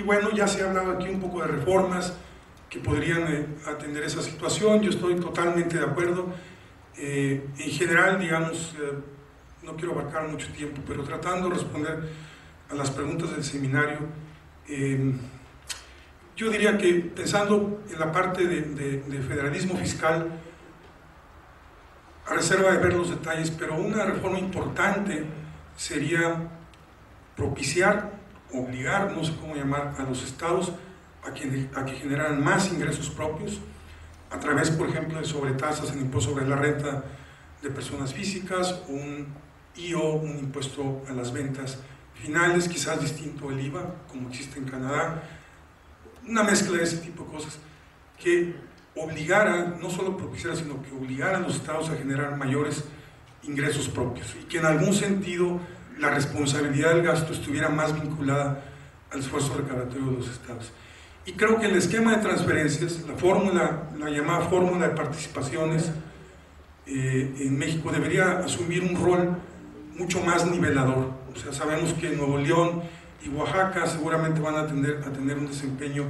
Y bueno, ya se ha hablado aquí un poco de reformas que podrían atender esa situación. Yo estoy totalmente de acuerdo. En general, digamos, no quiero abarcar mucho tiempo, pero tratando de responder a las preguntas del seminario, yo diría que pensando en la parte de federalismo fiscal, a reserva de ver los detalles, pero una reforma importante sería propiciar, obligar, no sé cómo llamar, a los estados a que generaran más ingresos propios a través, por ejemplo, de sobretasas en impuesto sobre la renta de personas físicas, un IO, un impuesto a las ventas finales, quizás distinto al IVA, como existe en Canadá, una mezcla de ese tipo de cosas que obligara, no solo propiciara, sino que obligara a los estados a generar mayores ingresos propios y que en algún sentido la responsabilidad del gasto estuviera más vinculada al esfuerzo recaudatorio de los estados. Y creo que el esquema de transferencias, la fórmula, la llamada fórmula de participaciones en México debería asumir un rol mucho más nivelador. O sea, sabemos que Nuevo León y Oaxaca seguramente van a tener un desempeño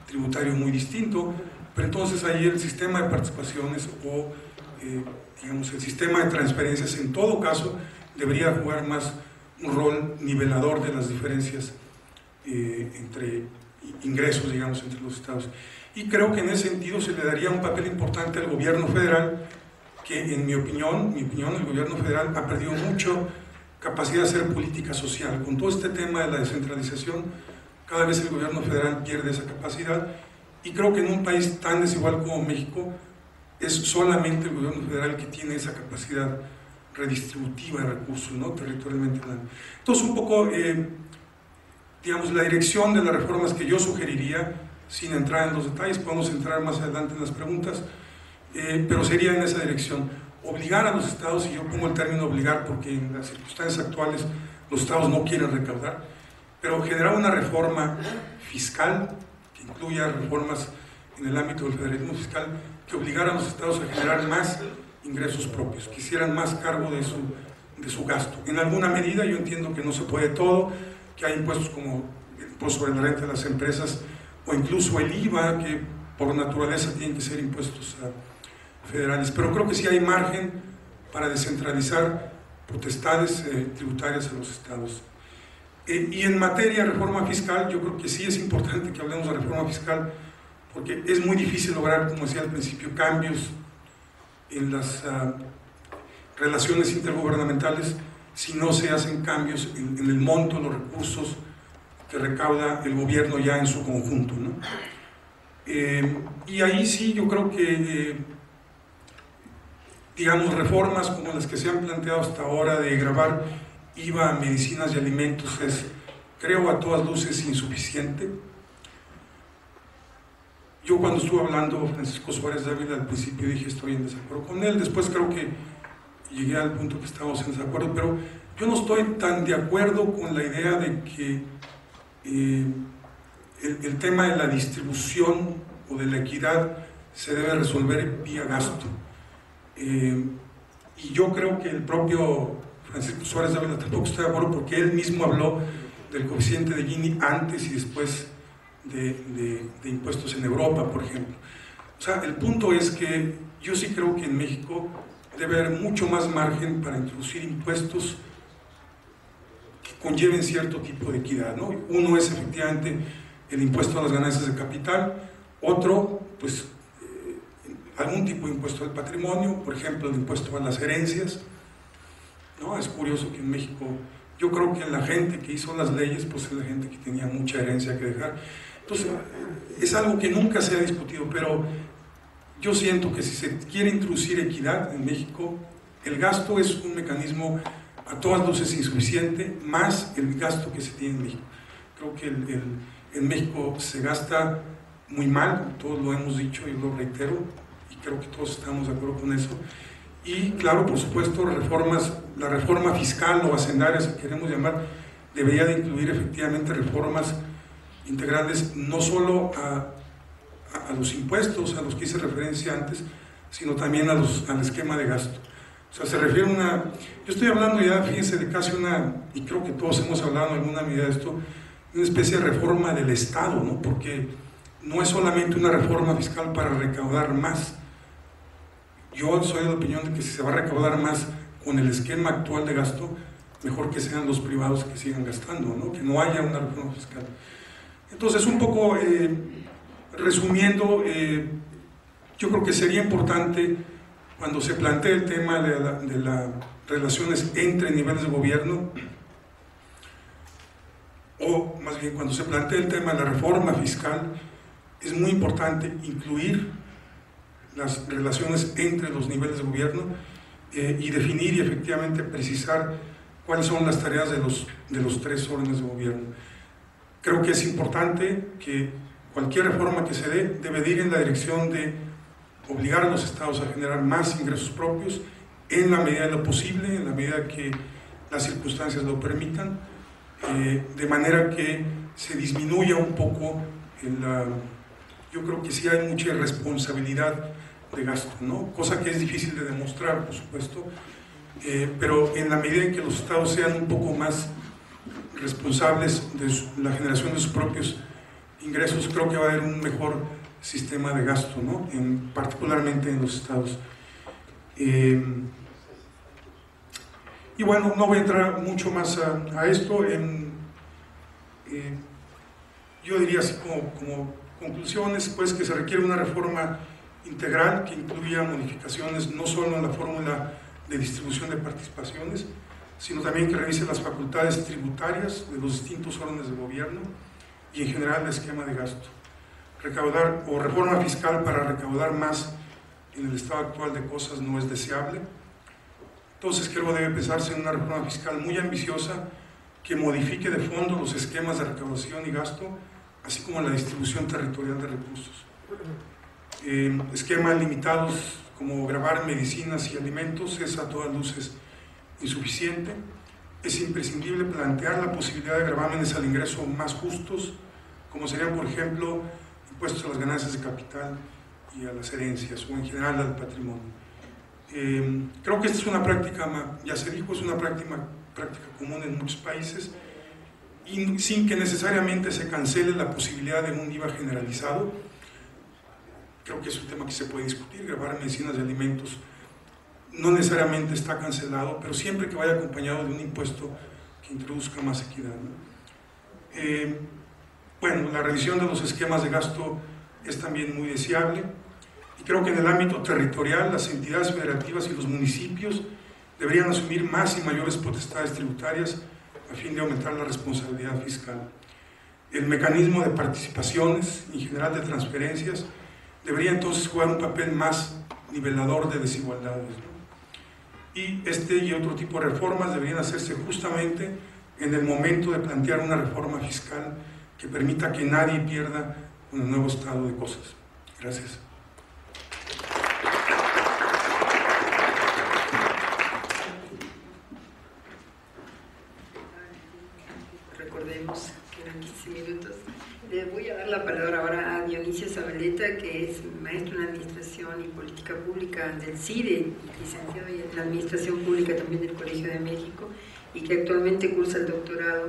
tributario muy distinto, pero entonces ahí el sistema de participaciones o digamos el sistema de transferencias en todo caso debería jugar más un rol nivelador de las diferencias entre ingresos, digamos, entre los estados. Y creo que en ese sentido se le daría un papel importante al gobierno federal, que en mi opinión, el gobierno federal ha perdido mucho capacidad de hacer política social. Con todo este tema de la descentralización, cada vez el gobierno federal pierde esa capacidad, y creo que en un país tan desigual como México, es solamente el gobierno federal que tiene esa capacidad redistributiva de recursos, ¿no? Territorialmente hablando. Entonces, un poco, digamos, la dirección de las reformas que yo sugeriría, sin entrar en los detalles, podemos entrar más adelante en las preguntas, pero sería en esa dirección. Obligar a los estados, y yo pongo el término obligar porque en las circunstancias actuales los estados no quieren recaudar, pero generar una reforma fiscal que incluya reformas en el ámbito del federalismo fiscal, que obligara a los estados a generar más ingresos propios, que hicieran más cargo de su gasto. En alguna medida, yo entiendo que no se puede todo, que hay impuestos como el impuesto sobre la renta de las empresas o incluso el IVA, que por naturaleza tienen que ser impuestos federales, pero creo que sí hay margen para descentralizar potestades tributarias a los estados. Y en materia de reforma fiscal, yo creo que sí es importante que hablemos de reforma fiscal, porque es muy difícil lograr, como decía al principio, cambios en las relaciones intergubernamentales si no se hacen cambios en el monto, los recursos que recauda el gobierno ya en su conjunto, ¿no? Y ahí sí yo creo que digamos, reformas como las que se han planteado hasta ahora de gravar IVA a medicinas y alimentos es, creo, a todas luces insuficiente. Yo cuando estuve hablando Francisco Suárez Dávila al principio dije estoy en desacuerdo con él, después creo que llegué al punto que estábamos en desacuerdo, pero yo no estoy tan de acuerdo con la idea de que el tema de la distribución o de la equidad se debe resolver vía gasto. Y yo creo que el propio Francisco Suárez Dávila tampoco está de acuerdo, porque él mismo habló del coeficiente de Gini antes y después de impuestos en Europa, por ejemplo. O sea, el punto es que yo sí creo que en México debe haber mucho más margen para introducir impuestos que conlleven cierto tipo de equidad, ¿no? Uno es efectivamente el impuesto a las ganancias de capital, otro, pues, algún tipo de impuesto al patrimonio, por ejemplo, el impuesto a las herencias, ¿no? Es curioso que en México, yo creo que la gente que hizo las leyes, pues es la gente que tenía mucha herencia que dejar. Entonces, es algo que nunca se ha discutido, pero yo siento que si se quiere introducir equidad en México, el gasto es un mecanismo a todas luces insuficiente, más el gasto que se tiene en México. Creo que en México se gasta muy mal, todos lo hemos dicho y lo reitero, y creo que todos estamos de acuerdo con eso. Y claro, por supuesto, la reforma fiscal o hacendaria, si queremos llamar, debería de incluir efectivamente reformas integrales, no solo a los impuestos a los que hice referencia antes, sino también al esquema de gasto. O sea, se refiere yo estoy hablando ya, fíjense, de casi y creo que todos hemos hablado en alguna medida de esto, una especie de reforma del Estado, ¿no? Porque no es solamente una reforma fiscal para recaudar más. Yo soy de la opinión de que si se va a recaudar más con el esquema actual de gasto, mejor que sean los privados que sigan gastando, ¿no? Que no haya una reforma fiscal. Entonces, un poco resumiendo, yo creo que sería importante cuando se plantee el tema de las relaciones entre niveles de gobierno, o más bien cuando se plantee el tema de la reforma fiscal, es muy importante incluir las relaciones entre los niveles de gobierno y definir y efectivamente precisar cuáles son las tareas de los tres órdenes de gobierno. Creo que es importante que cualquier reforma que se dé debe de ir en la dirección de obligar a los estados a generar más ingresos propios en la medida de lo posible, en la medida que las circunstancias lo permitan, de manera que se disminuya un poco yo creo que sí hay mucha irresponsabilidad de gasto, ¿no? Cosa que es difícil de demostrar, por supuesto, pero en la medida en que los estados sean un poco más responsables de la generación de sus propios ingresos, creo que va a haber un mejor sistema de gasto, ¿no? Particularmente en los estados. Y bueno, no voy a entrar mucho más a esto. Yo diría así como conclusiones, pues que se requiere una reforma integral que incluya modificaciones no solo en la fórmula de distribución de participaciones, sino también que revise las facultades tributarias de los distintos órdenes de gobierno y en general el esquema de gasto. Recaudar o reforma fiscal para recaudar más en el estado actual de cosas no es deseable. Entonces creo que debe pensarse en una reforma fiscal muy ambiciosa que modifique de fondo los esquemas de recaudación y gasto, así como la distribución territorial de recursos. Esquemas limitados como gravar medicinas y alimentos es a todas luces insuficiente. Es imprescindible plantear la posibilidad de gravámenes al ingreso más justos, como serían, por ejemplo, impuestos a las ganancias de capital y a las herencias, o en general al patrimonio. Creo que esta es una práctica, ya se dijo, es una práctica común en muchos países, y sin que necesariamente se cancele la posibilidad de un IVA generalizado. Creo que es un tema que se puede discutir. Gravar medicinas y alimentos no necesariamente está cancelado, pero siempre que vaya acompañado de un impuesto que introduzca más equidad, ¿no? Bueno, la revisión de los esquemas de gasto es también muy deseable, y creo que en el ámbito territorial las entidades federativas y los municipios deberían asumir más y mayores potestades tributarias a fin de aumentar la responsabilidad fiscal. El mecanismo de participaciones, en general de transferencias, debería entonces jugar un papel más nivelador de desigualdades, ¿no? Y este y otro tipo de reformas deberían hacerse justamente en el momento de plantear una reforma fiscal que permita que nadie pierda con el nuevo estado de cosas. Gracias. Recordemos que eran 15 minutos. Le voy a dar la palabra ahora a Dionisio Zabaleta, que es maestro en Administración y Política Pública del CIDE, licenciado en la Administración Pública también del Colegio de México, y que actualmente cursa el doctorado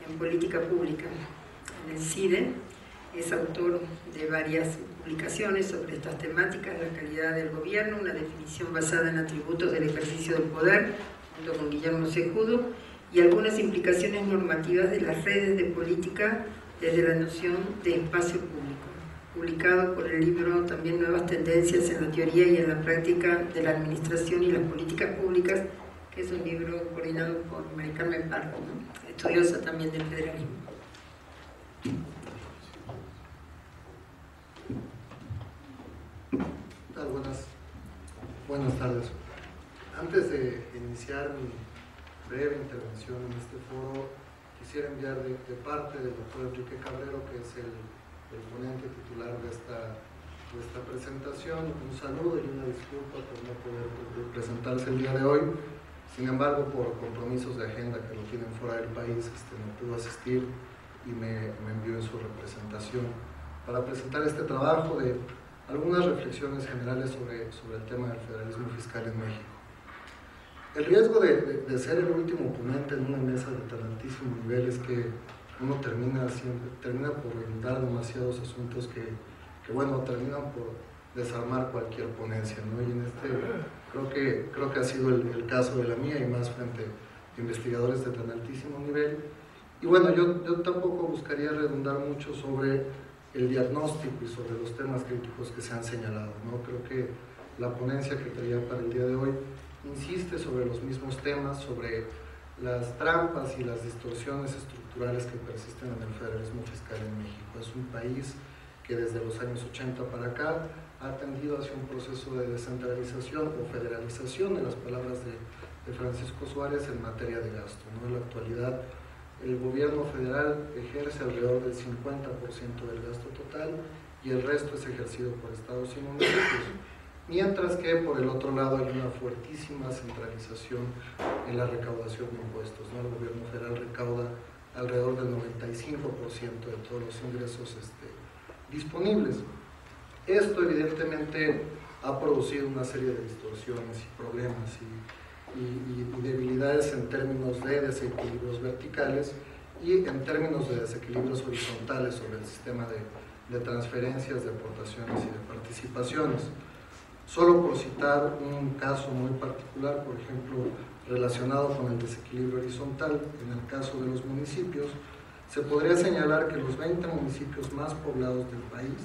en Política Pública en el CIDE. Es autor de varias publicaciones sobre estas temáticas: la calidad del gobierno, una definición basada en atributos del ejercicio del poder, junto con Guillermo Cejudo, y algunas implicaciones normativas de las redes de política desde la noción de espacio público, publicado por el libro también Nuevas Tendencias en la Teoría y en la Práctica de la Administración y las Políticas Públicas, que es un libro coordinado por Mari Carmen Pardo, ¿no? Estudiosa también del federalismo. Buenas tardes. Antes de iniciar mi breve intervención en este foro, quisiera enviar de parte del doctor Enrique Cabrero, que es el ponente titular de esta presentación, un saludo y una disculpa por no poder presentarse el día de hoy. Sin embargo, por compromisos de agenda que lo tienen fuera del país, no pudo asistir y me envió en su representación para presentar este trabajo de algunas reflexiones generales sobre el tema del federalismo fiscal en México. El riesgo de ser el último ponente en una mesa de tan altísimo nivel es que uno termina por inundar demasiados asuntos que bueno, terminan por desarmar cualquier ponencia, ¿no? Y en creo que ha sido el caso de la mía, y más frente a investigadores de tan altísimo nivel. Y bueno, yo tampoco buscaría redundar mucho sobre el diagnóstico y sobre los temas críticos que se han señalado, ¿no? Creo que la ponencia que traía para el día de hoy insiste sobre los mismos temas, sobre las trampas y las distorsiones estructurales que persisten en el federalismo fiscal en México. Es un país que desde los años 80 para acá ha tendido hacia un proceso de descentralización o federalización, en las palabras de Francisco Suárez, en materia de gasto, ¿no? En la actualidad, el gobierno federal ejerce alrededor del 50% del gasto total y el resto es ejercido por estados y municipios, mientras que por el otro lado hay una fuertísima centralización en la recaudación de impuestos, ¿no? El gobierno federal recauda alrededor del 95% de todos los ingresos disponibles. Esto evidentemente ha producido una serie de distorsiones y problemas y debilidades en términos de desequilibrios verticales y en términos de desequilibrios horizontales sobre el sistema de transferencias, de aportaciones y de participaciones. Solo por citar un caso muy particular, por ejemplo, relacionado con el desequilibrio horizontal, en el caso de los municipios, se podría señalar que los 20 municipios más poblados del país,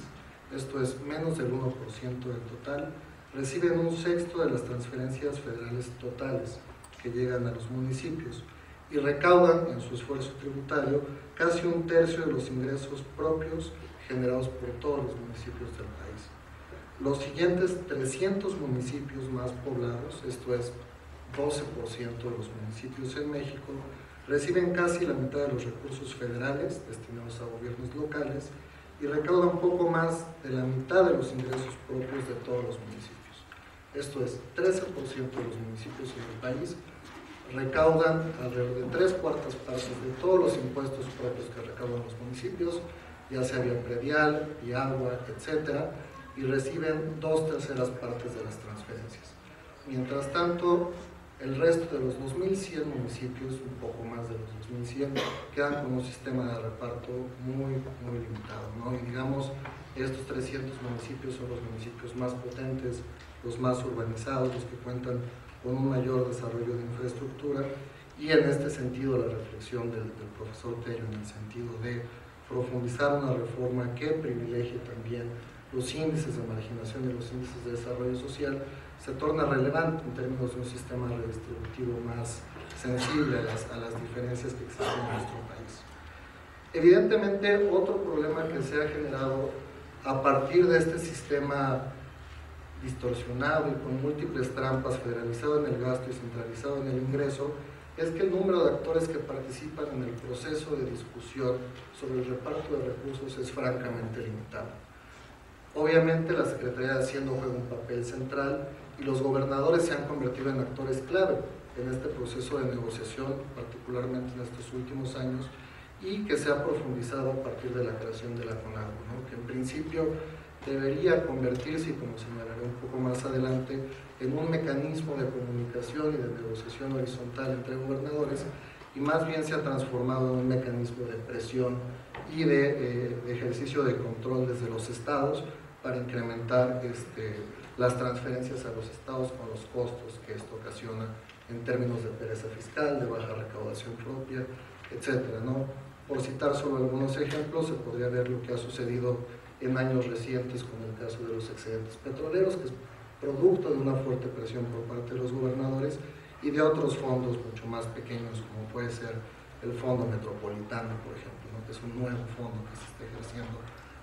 esto es menos del 1% del total, reciben un sexto de las transferencias federales totales que llegan a los municipios y recaudan en su esfuerzo tributario casi un tercio de los ingresos propios generados por todos los municipios del país. Los siguientes 300 municipios más poblados, esto es 12% de los municipios en México, reciben casi la mitad de los recursos federales destinados a gobiernos locales y recaudan un poco más de la mitad de los ingresos propios de todos los municipios. Esto es, 13% de los municipios en el país recaudan alrededor de 3/4 partes de todos los impuestos propios que recaudan los municipios, ya sea vía predial, vía agua, etc., y reciben 2/3 partes de las transferencias. Mientras tanto, el resto de los 2.100 municipios, un poco más de los 2.100, quedan con un sistema de reparto muy limitado, ¿no? Y digamos, estos 300 municipios son los municipios más potentes, los más urbanizados, los que cuentan con un mayor desarrollo de infraestructura, y en este sentido la reflexión del profesor Tello en el sentido de profundizar una reforma que privilegie también los índices de marginación y los índices de desarrollo social se torna relevante en términos de un sistema redistributivo más sensible a las diferencias que existen en nuestro país. Evidentemente, otro problema que se ha generado a partir de este sistema distorsionado y con múltiples trampas, federalizado en el gasto y centralizado en el ingreso, es que el número de actores que participan en el proceso de discusión sobre el reparto de recursos es francamente limitado. Obviamente la Secretaría de Hacienda juega un papel central y los gobernadores se han convertido en actores clave en este proceso de negociación, particularmente en estos últimos años, y que se ha profundizado a partir de la creación de la CONAGO, ¿no? Que en principio debería convertirse, y como señalaré un poco más adelante, en un mecanismo de comunicación y de negociación horizontal entre gobernadores, y más bien se ha transformado en un mecanismo de presión y de ejercicio de control desde los estados para incrementar las transferencias a los estados con los costos que esto ocasiona en términos de pereza fiscal, de baja recaudación propia, etcétera, ¿no? Por citar solo algunos ejemplos, se podría ver lo que ha sucedido en años recientes con el caso de los excedentes petroleros, que es producto de una fuerte presión por parte de los gobernadores y de otros fondos mucho más pequeños, como puede ser el Fondo Metropolitano, por ejemplo, ¿no? Que es un nuevo fondo que se está ejerciendo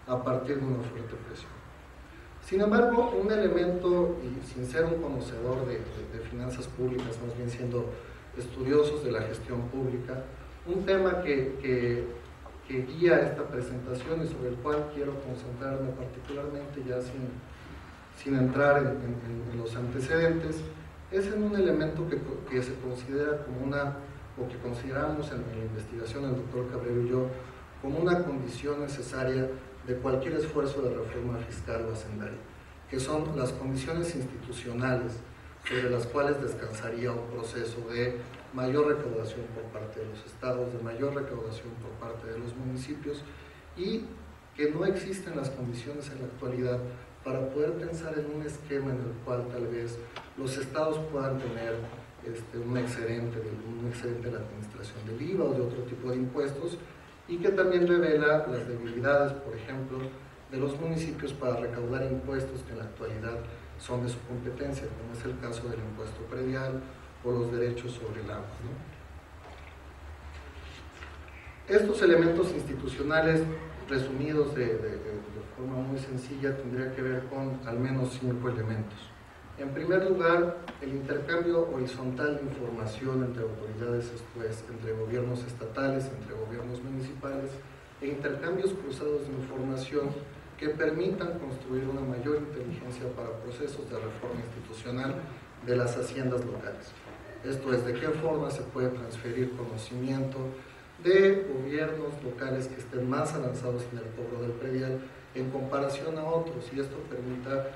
a partir de una fuerte presión. Sin embargo, un elemento, y sin ser un conocedor de finanzas públicas, más bien siendo estudiosos de la gestión pública, un tema que guía esta presentación y sobre el cual quiero concentrarme particularmente ya sin entrar en los antecedentes, es en un elemento que se considera como o que consideramos en la investigación el doctor Cabrero y yo, como una condición necesaria de cualquier esfuerzo de reforma fiscal o hacendaria, que son las condiciones institucionales sobre las cuales descansaría un proceso de mayor recaudación por parte de los estados, de mayor recaudación por parte de los municipios, y que no existen las condiciones en la actualidad para poder pensar en un esquema en el cual tal vez los estados puedan tener un excedente de la administración del IVA o de otro tipo de impuestos, y que también revela las debilidades, por ejemplo, de los municipios para recaudar impuestos que en la actualidad son de su competencia, como es el caso del impuesto predial o los derechos sobre el agua, ¿no? Estos elementos institucionales, resumidos de forma muy sencilla, tendría que ver con al menos 5 elementos. En primer lugar, el intercambio horizontal de información entre autoridades, esto es, entre gobiernos estatales, entre gobiernos municipales, e intercambios cruzados de información que permitan construir una mayor inteligencia para procesos de reforma institucional de las haciendas locales. Esto es, de qué forma se puede transferir conocimiento de gobiernos locales que estén más avanzados en el cobro del predial en comparación a otros, y esto permita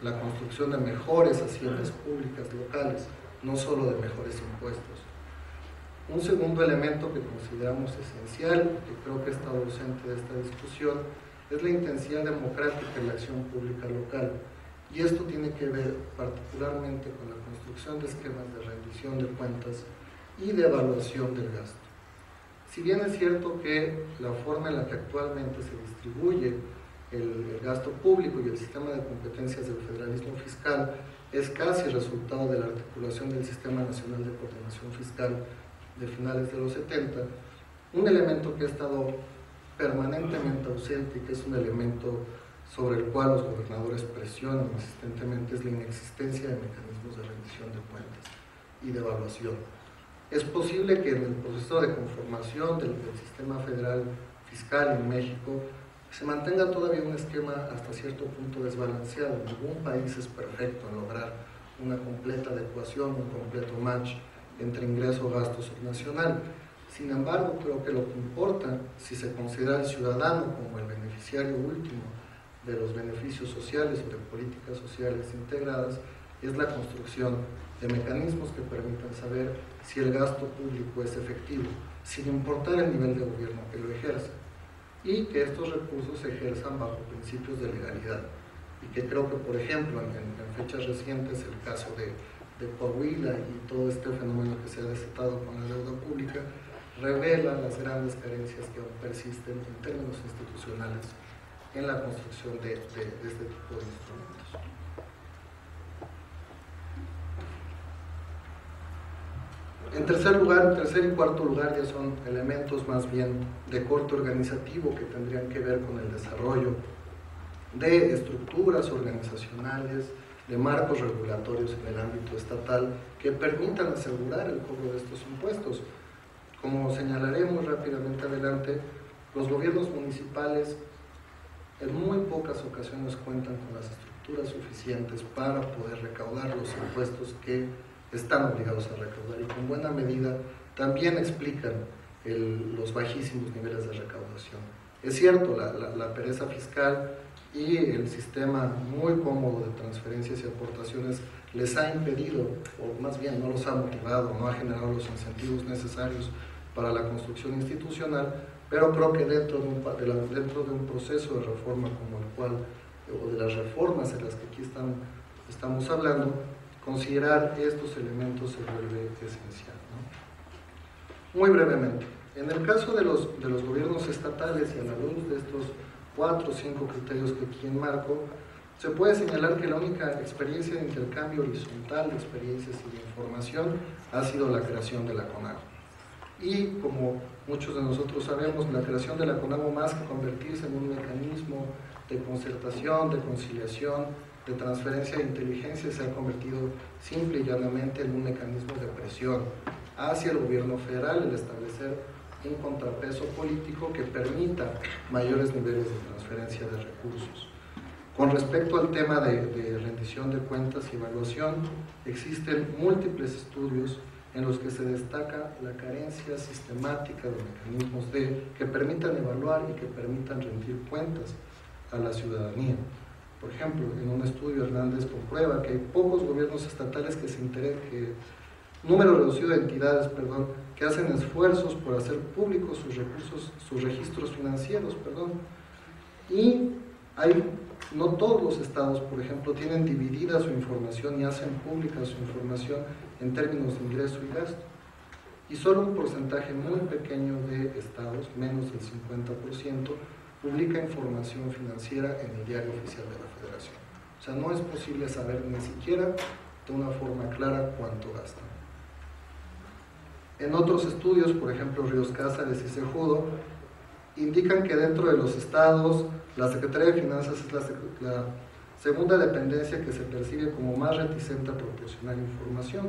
la construcción de mejores haciendas públicas locales, no solo de mejores impuestos. Un segundo elemento que consideramos esencial, que creo que está ausente de esta discusión, es la intensidad democrática en la acción pública local, y esto tiene que ver particularmente con la construcción de esquemas de rendición de cuentas y de evaluación del gasto. Si bien es cierto que la forma en la que actualmente se distribuye el gasto público y el sistema de competencias del federalismo fiscal es casi resultado de la articulación del Sistema Nacional de Coordinación Fiscal de finales de los 70, un elemento que ha estado permanentemente ausente y que es un elemento sobre el cual los gobernadores presionan insistentemente es la inexistencia de mecanismos de rendición de cuentas y de evaluación. Es posible que en el proceso de conformación del sistema federal fiscal en México se mantenga todavía un esquema hasta cierto punto desbalanceado. Ningún país es perfecto en lograr una completa adecuación, un completo match entre ingreso-gasto subnacional. Sin embargo, creo que lo que importa, si se considera al ciudadano como el beneficiario último de los beneficios sociales o de políticas sociales integradas, es la construcción de mecanismos que permitan saber si el gasto público es efectivo, sin importar el nivel de gobierno que lo ejerza, y que estos recursos se ejerzan bajo principios de legalidad. Y que creo que, por ejemplo, en fechas recientes, el caso de Coahuila y todo este fenómeno que se ha desatado con la deuda pública, revela las grandes carencias que aún persisten en términos institucionales en la construcción de este tipo de instrumentos. En tercer y cuarto lugar ya son elementos más bien de corte organizativo que tendrían que ver con el desarrollo de estructuras organizacionales, de marcos regulatorios en el ámbito estatal que permitan asegurar el cobro de estos impuestos. Como señalaré muy rápidamente adelante, los gobiernos municipales en muy pocas ocasiones cuentan con las estructuras suficientes para poder recaudar los impuestos que están obligados a recaudar, y con buena medida también explican los bajísimos niveles de recaudación. Es cierto, la pereza fiscal y el sistema muy cómodo de transferencias y aportaciones les ha impedido, o más bien no los ha motivado, no ha generado los incentivos necesarios para la construcción institucional, pero creo que dentro de un proceso de reforma como el cual, o de las reformas en las que aquí estamos hablando, considerar estos elementos se vuelve esencial, ¿no? Muy brevemente, en el caso de los gobiernos estatales y a la luz de estos 4 o 5 criterios que aquí enmarco, se puede señalar que la única experiencia de intercambio horizontal de experiencias y de información ha sido la creación de la CONAGO. Y como muchos de nosotros sabemos, la creación de la CONAGO, más que convertirse en un mecanismo de concertación, de conciliación, de transferencia de inteligencia, se ha convertido simple y llanamente en un mecanismo de presión hacia el gobierno federal, el establecer un contrapeso político que permita mayores niveles de transferencia de recursos. Con respecto al tema de rendición de cuentas y evaluación, existen múltiples estudios en los que se destaca la carencia sistemática de mecanismos que permitan evaluar y que permitan rendir cuentas a la ciudadanía. Por ejemplo, en un estudio Hernández comprueba que hay pocos gobiernos estatales que número reducido de entidades, que hacen esfuerzos por hacer públicos sus recursos, sus registros financieros, y no todos los estados, por ejemplo, tienen dividida su información y hacen pública su información en términos de ingreso y gasto. Y solo un porcentaje muy pequeño de estados, menos del 50%, publica información financiera en el diario oficial de la Federación. O sea, no es posible saber ni siquiera de una forma clara cuánto gastan. En otros estudios, por ejemplo, Ríos Cázares y Cejudo, indican que dentro de los estados, la Secretaría de Finanzas es la segunda dependencia que se percibe como más reticente a proporcionar información.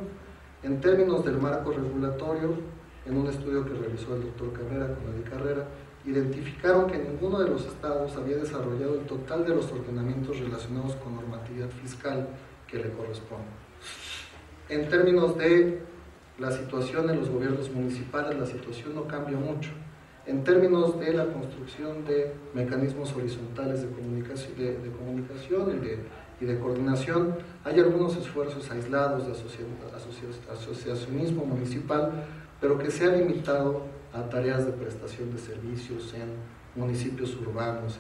En términos del marco regulatorio, en un estudio que realizó el doctor Carrera con Adi Carrera, identificaron que ninguno de los estados había desarrollado el total de los ordenamientos relacionados con normatividad fiscal que le corresponde. En términos de la situación en los gobiernos municipales, la situación no cambia mucho. En términos de la construcción de mecanismos horizontales de comunicación y de coordinación, hay algunos esfuerzos aislados de asociacionismo municipal, pero que se ha limitado a tareas de prestación de servicios en municipios urbanos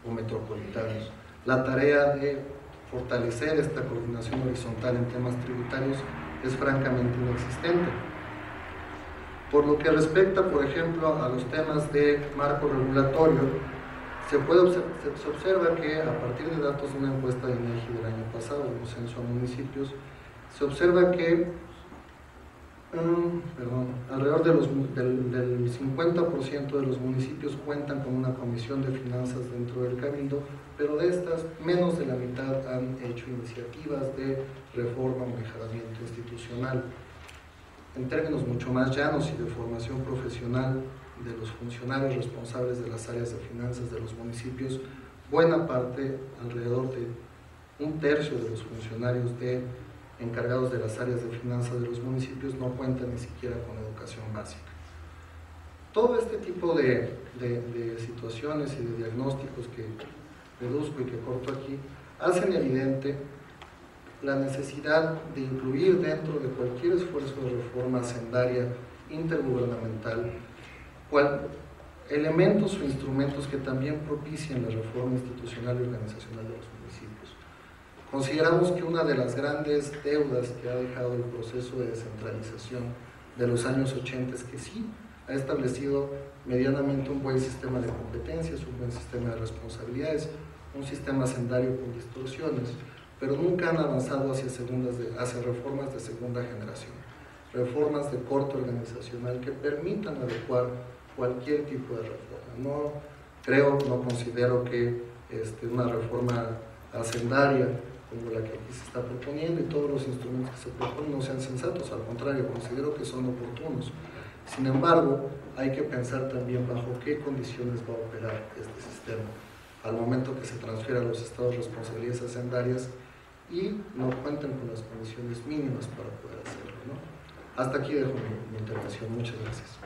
o metropolitanos. La tarea de fortalecer esta coordinación horizontal en temas tributarios es francamente inexistente. Por lo que respecta, por ejemplo, a los temas de marco regulatorio, se observa que a partir de datos de una encuesta de INEGI del año pasado, del censo a municipios, se observa que alrededor del 50% de los municipios cuentan con una comisión de finanzas dentro del cabildo, pero de estas, menos de la mitad han hecho iniciativas de reforma o mejoramiento institucional. En términos mucho más llanos y de formación profesional de los funcionarios responsables de las áreas de finanzas de los municipios, buena parte, alrededor de un tercio de los funcionarios encargados de las áreas de finanzas de los municipios no cuentan ni siquiera con educación básica. Todo este tipo de situaciones y de diagnósticos que reduzco y que corto aquí, hacen evidente la necesidad de incluir dentro de cualquier esfuerzo de reforma hacendaria intergubernamental elementos o instrumentos que también propicien la reforma institucional y organizacional de los municipios. Consideramos que una de las grandes deudas que ha dejado el proceso de descentralización de los años 80 es que sí ha establecido medianamente un buen sistema de competencias, un buen sistema de responsabilidades, un sistema hacendario con distorsiones, pero nunca han avanzado hacia reformas de segunda generación, reformas de corte organizacional que permitan adecuar cualquier tipo de reforma. No considero que una reforma hacendaria como la que aquí se está proponiendo y todos los instrumentos que se proponen no sean sensatos, al contrario, considero que son oportunos. Sin embargo, hay que pensar también bajo qué condiciones va a operar este sistema al momento que se transfiera a los estados responsabilidades hacendarias y no cuenten con las condiciones mínimas para poder hacerlo, ¿no? Hasta aquí dejo mi intervención. Muchas gracias.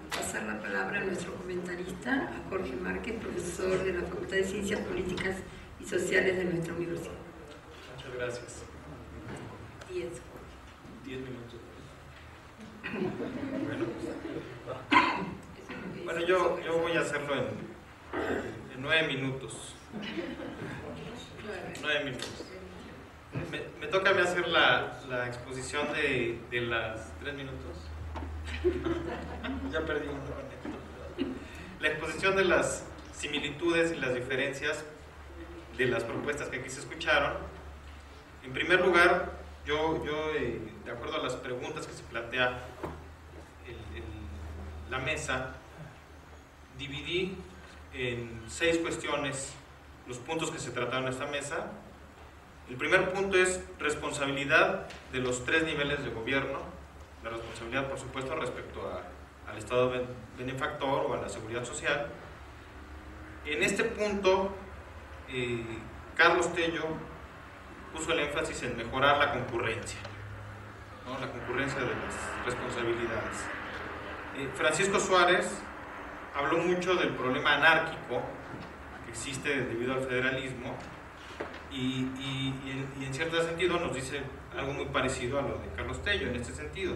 Pasar la palabra a nuestro comentarista, a Jorge Márquez, profesor de la Facultad de Ciencias Políticas y Sociales de nuestra universidad. Muchas gracias. 10 minutos. Bueno, yo voy a hacerlo en 9 minutos. 9 minutos. Me toca a mí hacer la exposición de las 3 minutos. Ya perdí un momento. La exposición de las similitudes y las diferencias de las propuestas que aquí se escucharon. En primer lugar, yo de acuerdo a las preguntas que se plantea la mesa, dividí en 6 cuestiones los puntos que se trataron en esta mesa. El primer punto es responsabilidad de los 3 niveles de gobierno, la responsabilidad, por supuesto, respecto al Estado benefactor o a la seguridad social. En este punto, Carlos Tello puso el énfasis en mejorar la concurrencia, ¿no? La concurrencia de las responsabilidades. Francisco Suárez habló mucho del problema anárquico que existe debido al federalismo y en cierto sentido nos dice algo muy parecido a lo de Carlos Tello en este sentido.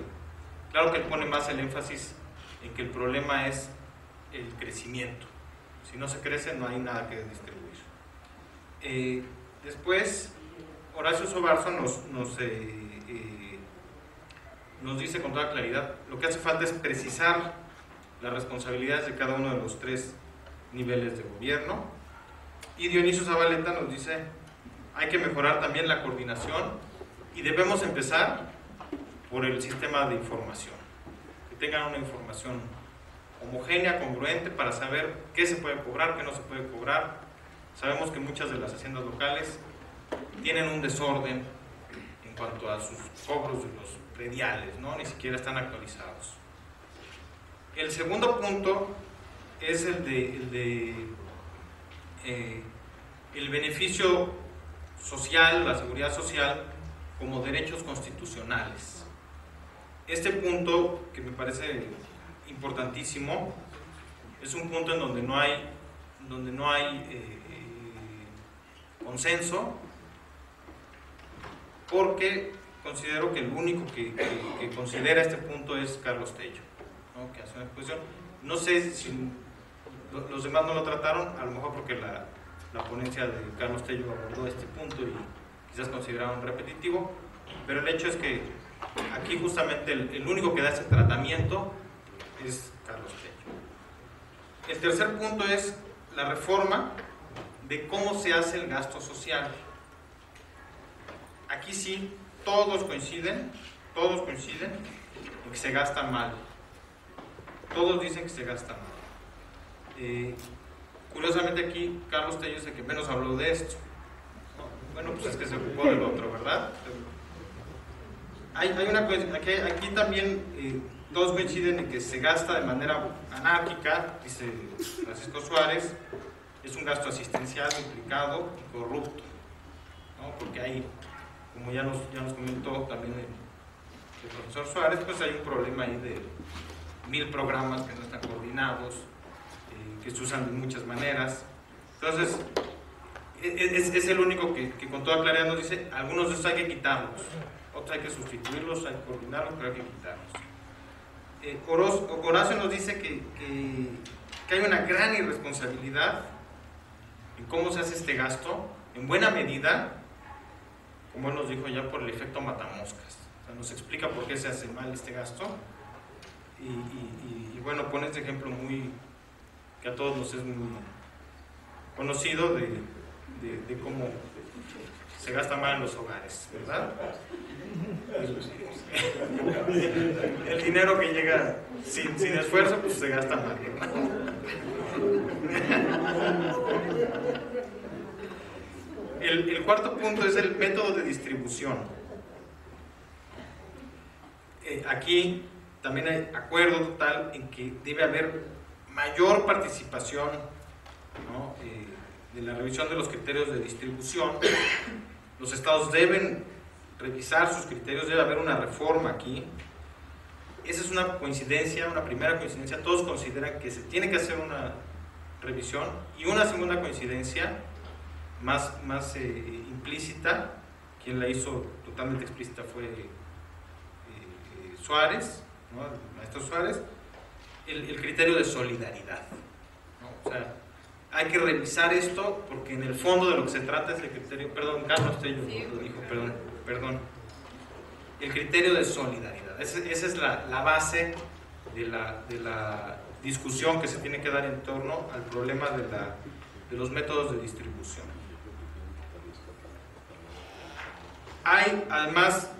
Claro que él pone más el énfasis en que el problema es el crecimiento. Si no se crece, no hay nada que distribuir. Después, Horacio Sobarzo nos dice con toda claridad, lo que hace falta es precisar las responsabilidades de cada uno de los 3 niveles de gobierno. Y Dionisio Zavaleta nos dice, hay que mejorar también la coordinación y debemos empezar por el sistema de información, que tengan una información homogénea, congruente, para saber qué se puede cobrar, qué no se puede cobrar. Sabemos que muchas de las haciendas locales tienen un desorden en cuanto a sus cobros de los prediales, ¿no? Ni siquiera están actualizados. El segundo punto es el beneficio social, la seguridad social como derechos constitucionales. Este punto, que me parece importantísimo, es un punto en donde no hay consenso, porque considero que el único que considera este punto es Carlos Tello, ¿no? Que hace una exposición. No sé si los demás no lo trataron, a lo mejor porque la ponencia de Carlos Tello abordó este punto y quizás consideraron repetitivo, pero el hecho es que aquí justamente el único que da ese tratamiento es Carlos Tello. El tercer punto es la reforma de cómo se hace el gasto social. Aquí sí, todos coinciden en que se gasta mal. Todos dicen que se gasta mal. Curiosamente aquí Carlos Tello es el que menos habló de esto. Bueno, pues es que se ocupó del otro, ¿verdad? Hay una cosa, aquí también todos coinciden en que se gasta de manera anárquica, dice Francisco Suárez, es un gasto asistencial, implicado y corrupto, ¿no? Porque hay, como ya nos comentó también el profesor Suárez, pues hay un problema ahí de 1000 programas que no están coordinados, que se usan de muchas maneras. Entonces, es el único que con toda claridad nos dice, algunos de estos hay que quitarlos, otros hay que sustituirlos, hay que coordinarlos, pero hay que quitarlos. Horacio nos dice que hay una gran irresponsabilidad en cómo se hace este gasto, en buena medida, como él nos dijo ya, por el efecto matamoscas. O sea, nos explica por qué se hace mal este gasto y bueno, pone este ejemplo que a todos nos es muy conocido de cómo se gasta mal en los hogares, ¿verdad? El dinero que llega sin esfuerzo, pues se gasta mal, ¿verdad? El cuarto punto es el método de distribución. Aquí también hay acuerdo total en que debe haber mayor participación, ¿no? De la revisión de los criterios de distribución. Los estados deben revisar sus criterios, debe haber una reforma aquí. Esa es una coincidencia, una primera coincidencia. Todos consideran que se tiene que hacer una revisión, y una segunda coincidencia más implícita, quien la hizo totalmente explícita fue Suárez, ¿no? El maestro Suárez, el criterio de solidaridad, ¿no? O sea, hay que revisar esto porque en el fondo de lo que se trata es el criterio, perdón, Carlos Tello lo dijo, perdón, el criterio de solidaridad. Esa es la base de la discusión que se tiene que dar en torno al problema de los métodos de distribución. Hay además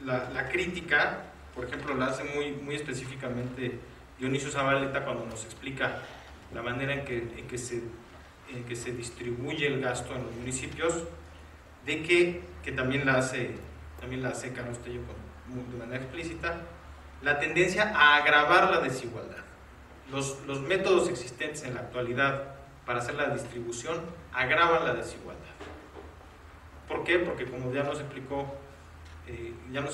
la crítica, por ejemplo, la hace muy específicamente Dionisio Zavaleta cuando nos explica la manera en que se distribuye el gasto en los municipios, de que también la hace Carlos Tello de manera explícita, la tendencia a agravar la desigualdad. Los métodos existentes en la actualidad para hacer la distribución agravan la desigualdad. ¿Por qué? Porque como ya nos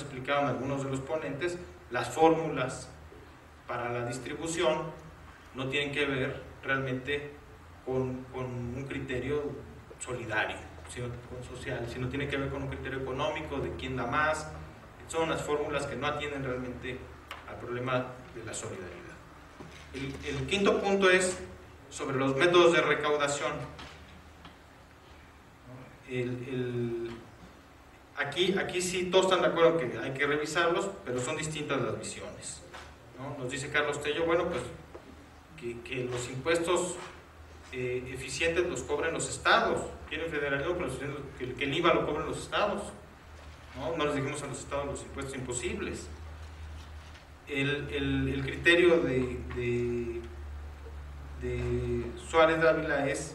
explicaron algunos de los ponentes, las fórmulas para la distribución no tienen que ver realmente con un criterio solidario, sino tiene que ver con un criterio económico de quién da más. Son las fórmulas que no atienden realmente al problema de la solidaridad. El quinto punto es sobre los métodos de recaudación. Aquí sí todos están de acuerdo que hay que revisarlos, pero son distintas las visiones, ¿no? Nos dice Carlos Tello, bueno, pues que los impuestos eficientes los cobren los estados. Quieren federalismo, pero que el IVA lo cobren los estados, ¿no? No les dijimos a los estados los impuestos imposibles. El criterio de Suárez Dávila es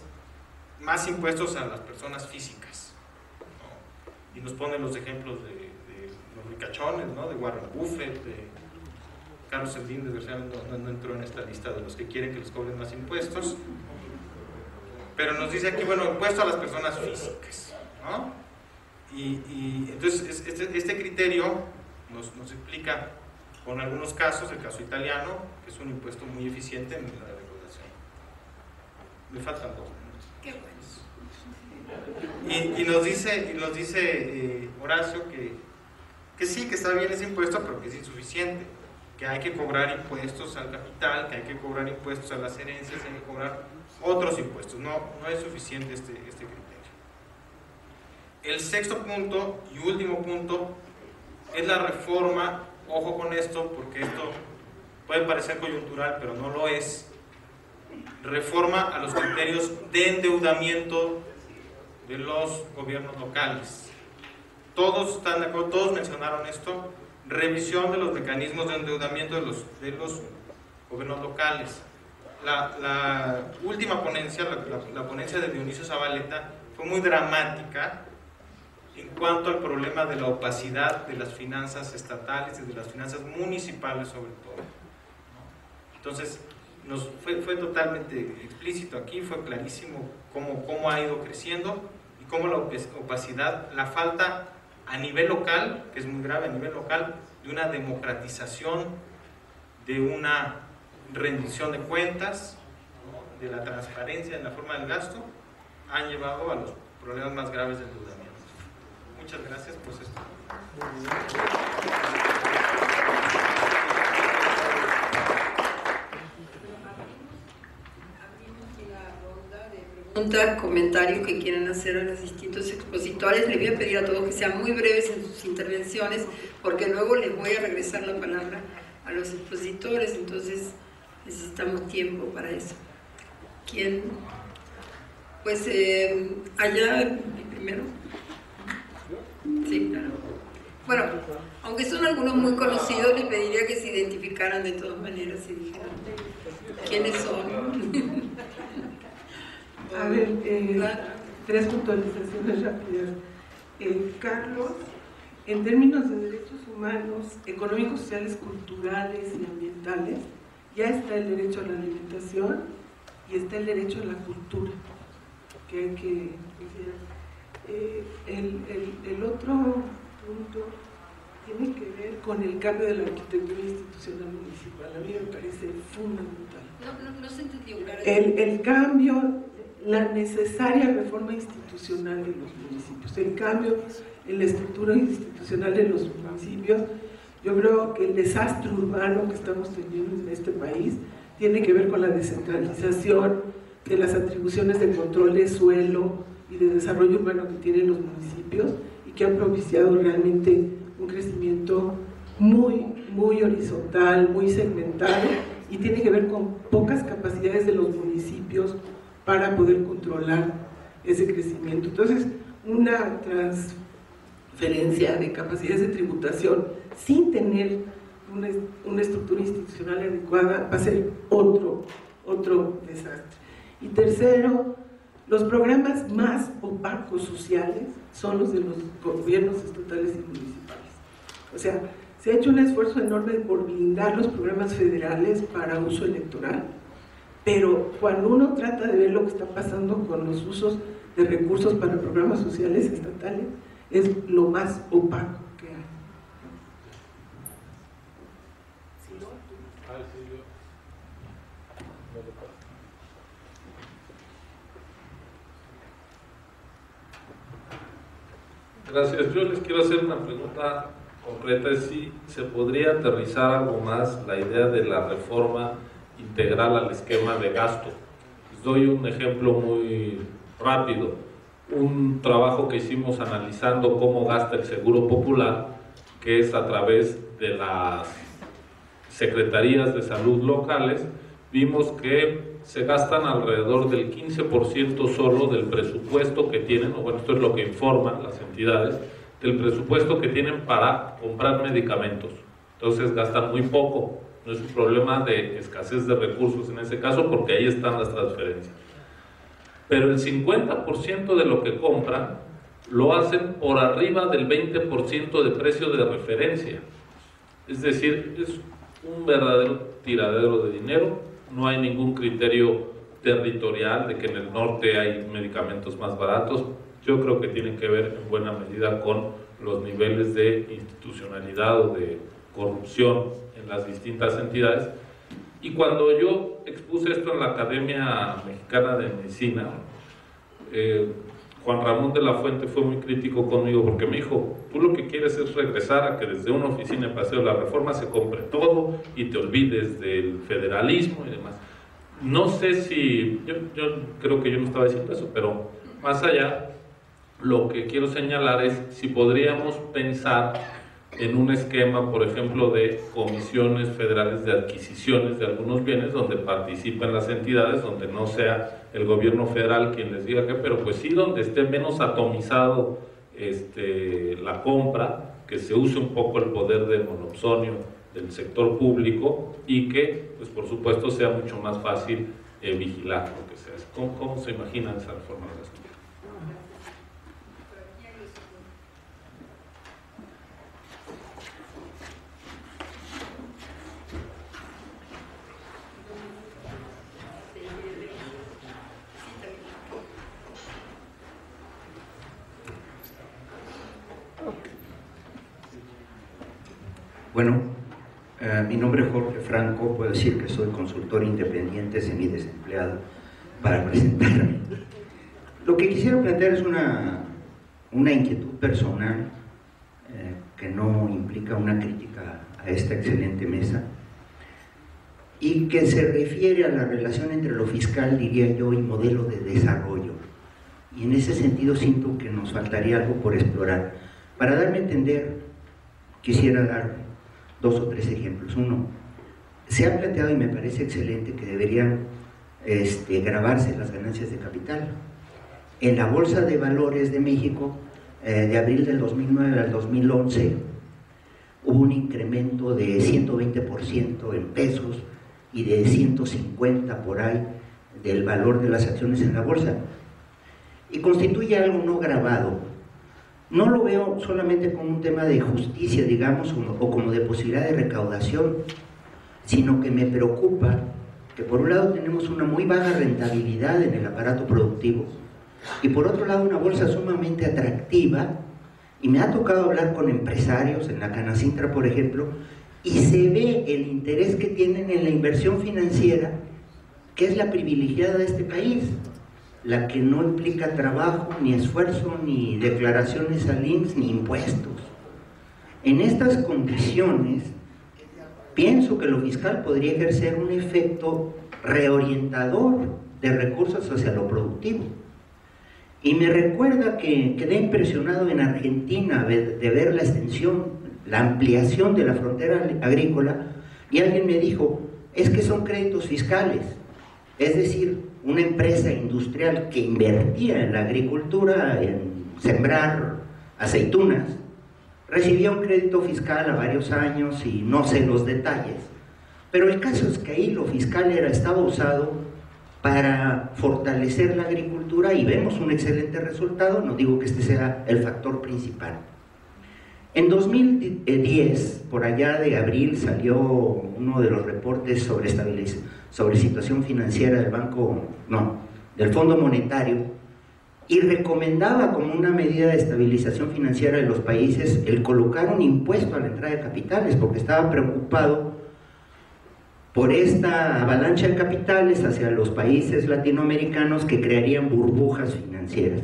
más impuestos a las personas físicas, ¿no? Y nos pone los ejemplos de los ricachones, ¿no? De Warren Buffett, de Carlos Slim, desgraciadamente no entró en esta lista de los que quieren que les cobren más impuestos, pero nos dice aquí, bueno, impuesto a las personas físicas, ¿no? Y entonces este criterio nos explica con algunos casos, el caso italiano, que es un impuesto muy eficiente en la recaudación. Me faltan 2 minutos. Qué bueno. Y nos dice Horacio que sí, que está bien ese impuesto, pero que es insuficiente, que hay que cobrar impuestos al capital, que hay que cobrar impuestos a las herencias, hay que cobrar otros impuestos. No es suficiente este criterio. El sexto punto y último punto es la reforma. Ojo con esto, porque esto puede parecer coyuntural, pero no lo es. Reforma a los criterios de endeudamiento de los gobiernos locales. Todos están de acuerdo, todos mencionaron esto. Revisión de los mecanismos de endeudamiento de los gobiernos locales. La última ponencia, la ponencia de Dionisio Zabaleta, fue muy dramática en cuanto al problema de la opacidad de las finanzas estatales y de las finanzas municipales sobre todo. Entonces, fue totalmente explícito aquí, fue clarísimo cómo ha ido creciendo y cómo la opacidad, la falta a nivel local, que es muy grave a nivel local, de una democratización, de una rendición de cuentas, ¿no? De la transparencia en la forma del gasto, han llevado a los problemas más graves del endeudamiento. Muchas gracias por esto. Preguntas, comentarios que quieran hacer a los distintos expositores. Les voy a pedir a todos que sean muy breves en sus intervenciones, porque luego les voy a regresar la palabra a los expositores, entonces necesitamos tiempo para eso. ¿Quién? Pues allá primero. Sí, claro. Bueno, aunque son algunos muy conocidos, les pediría que se identificaran de todas maneras y dijeran quiénes son. A ver, 3 puntualizaciones rápidas. Carlos, en términos de derechos humanos, económicos, sociales, culturales y ambientales, ya está el derecho a la alimentación y está el derecho a la cultura, que hay que el otro punto tiene que ver con el cambio de la arquitectura institucional municipal. A mí me parece fundamental. No se entendió claro. El cambio, la necesaria reforma institucional de los municipios, el cambio en la estructura institucional de los municipios. Yo creo que el desastre urbano que estamos teniendo en este país tiene que ver con la descentralización de las atribuciones de control de suelo y de desarrollo urbano que tienen los municipios y que han propiciado realmente un crecimiento muy horizontal, muy segmentado, y tiene que ver con pocas capacidades de los municipios para poder controlar ese crecimiento. Entonces, una transferencia de capacidades de tributación sin tener una estructura institucional adecuada va a ser otro desastre. Y tercero, los programas más opacos sociales son los de los gobiernos estatales y municipales. O sea, se ha hecho un esfuerzo enorme por blindar los programas federales para uso electoral, pero cuando uno trata de ver lo que está pasando con los usos de recursos para programas sociales estatales, es lo más opaco que hay. Gracias. Yo les quiero hacer una pregunta concreta, es si se podría aterrizar algo más la idea de la reforma integral al esquema de gasto. Les doy un ejemplo muy rápido. Un trabajo que hicimos analizando cómo gasta el Seguro Popular, que es a través de las secretarías de salud locales, vimos que se gastan alrededor del 15% solo del presupuesto que tienen, o bueno, esto es lo que informan las entidades, del presupuesto que tienen para comprar medicamentos. Entonces gastan muy poco, no es un problema de escasez de recursos en ese caso, porque ahí están las transferencias. Pero el 50% de lo que compran lo hacen por arriba del 20% de precio de referencia. Es decir, es un verdadero tiradero de dinero, no hay ningún criterio territorial de que en el norte hay medicamentos más baratos. Yo creo que tiene que ver en buena medida con los niveles de institucionalidad o de corrupción en las distintas entidades. Y cuando yo expuse esto en la Academia Mexicana de Medicina, Juan Ramón de la Fuente fue muy crítico conmigo porque me dijo, tú lo que quieres es regresar a que desde una oficina de Paseo de la Reforma se compre todo y te olvides del federalismo y demás. No sé si, yo creo que yo no estaba diciendo eso, pero más allá, lo que quiero señalar es si podríamos pensar en un esquema, por ejemplo, de comisiones federales de adquisiciones de algunos bienes donde participen las entidades, donde no sea el gobierno federal quien les diga que, pero pues sí donde esté menos atomizado la compra, que se use un poco el poder del monopsonio del sector público y que, pues por supuesto, sea mucho más fácil vigilar lo que sea. ¿Cómo se imaginan esa reforma de las cosas? Bueno, mi nombre es Jorge Franco, puedo decir que soy consultor independiente semidesempleado para presentarme. Lo que quisiera plantear es una inquietud personal que no implica una crítica a esta excelente mesa y que se refiere a la relación entre lo fiscal, diría yo, y modelo de desarrollo. Y en ese sentido siento que nos faltaría algo por explorar. Para darme a entender, quisiera dar 2 o 3 ejemplos. Uno, se ha planteado y me parece excelente que deberían gravarse las ganancias de capital. En la Bolsa de Valores de México, de abril del 2009 al 2011, hubo un incremento de 120% en pesos y de 150% por ahí del valor de las acciones en la bolsa. Y constituye algo no grabado. No lo veo solamente como un tema de justicia, digamos, o como de posibilidad de recaudación, sino que me preocupa que por un lado tenemos una muy baja rentabilidad en el aparato productivo y por otro lado una bolsa sumamente atractiva, y me ha tocado hablar con empresarios en la Canacintra, por ejemplo, y se ve el interés que tienen en la inversión financiera, que es la privilegiada de este país, la que no implica trabajo, ni esfuerzo, ni declaraciones al INSS, ni impuestos. En estas condiciones, pienso que lo fiscal podría ejercer un efecto reorientador de recursos hacia lo productivo. Y me recuerda que quedé impresionado en Argentina de ver la extensión, la ampliación de la frontera agrícola, y alguien me dijo, es que son créditos fiscales, es decir, una empresa industrial que invertía en la agricultura, en sembrar aceitunas, recibía un crédito fiscal a varios años y no sé los detalles, pero el caso es que ahí lo fiscal estaba usado para fortalecer la agricultura y vemos un excelente resultado, no digo que este sea el factor principal. En 2010, por allá de abril, salió uno de los reportes sobre situación financiera del Fondo Monetario, y recomendaba como una medida de estabilización financiera de los países el colocar un impuesto a la entrada de capitales, porque estaba preocupado por esta avalancha de capitales hacia los países latinoamericanos que crearían burbujas financieras.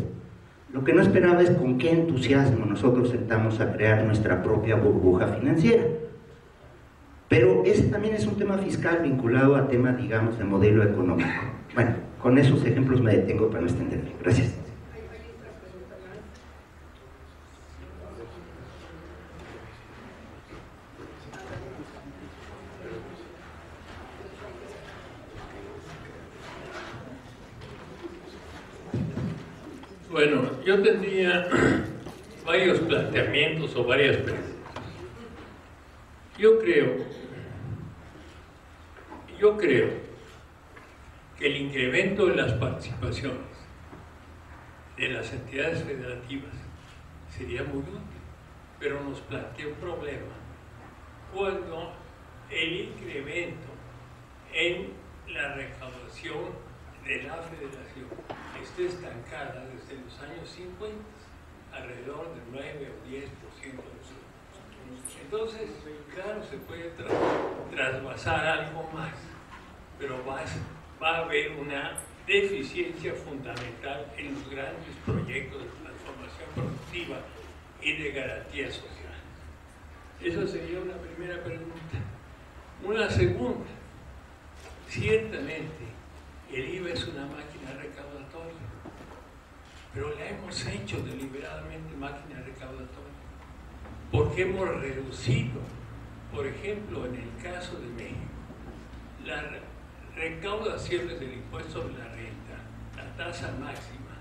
Lo que no esperaba es con qué entusiasmo nosotros sentamos a crear nuestra propia burbuja financiera. Pero ese también es un tema fiscal vinculado a temas, digamos, de modelo económico. Bueno, con esos ejemplos me detengo para no extenderme. Gracias. Bueno, yo tendría varios planteamientos o varias preguntas. Yo creo que el incremento de las participaciones de las entidades federativas sería muy útil, pero nos plantea un problema cuando el incremento en la recaudación de la federación esté estancada desde los años 50, alrededor del 9 o 10% de su. Entonces, claro, se puede trasvasar algo más, pero va a haber una deficiencia fundamental en los grandes proyectos de transformación productiva y de garantía social. Esa sería una primera pregunta. Una segunda, ciertamente el IVA es una máquina recaudatoria, pero la hemos hecho deliberadamente máquina recaudatoria, porque hemos reducido, por ejemplo, en el caso de México, las recaudaciones del impuesto sobre la renta, la tasa máxima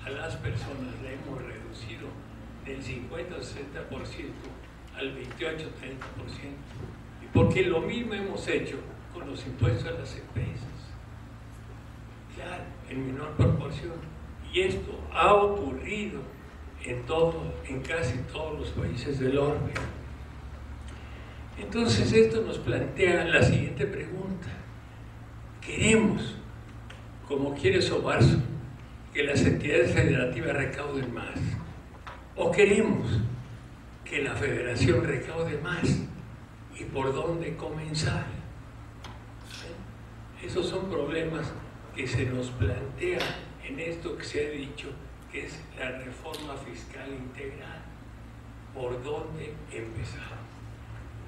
a las personas la hemos reducido del 50 o 60% al 28 o 30%, y porque lo mismo hemos hecho con los impuestos a las empresas. Claro, en menor proporción, y esto ha ocurrido en casi todos los países del orbe. Entonces esto nos plantea la siguiente pregunta: ¿queremos, como quiere Sobarzo, que las entidades federativas recauden más? ¿O queremos que la federación recaude más? ¿Y por dónde comenzar? Esos son problemas que se nos plantea en esto que se ha dicho, que es la reforma fiscal integral. ¿Por dónde empezar?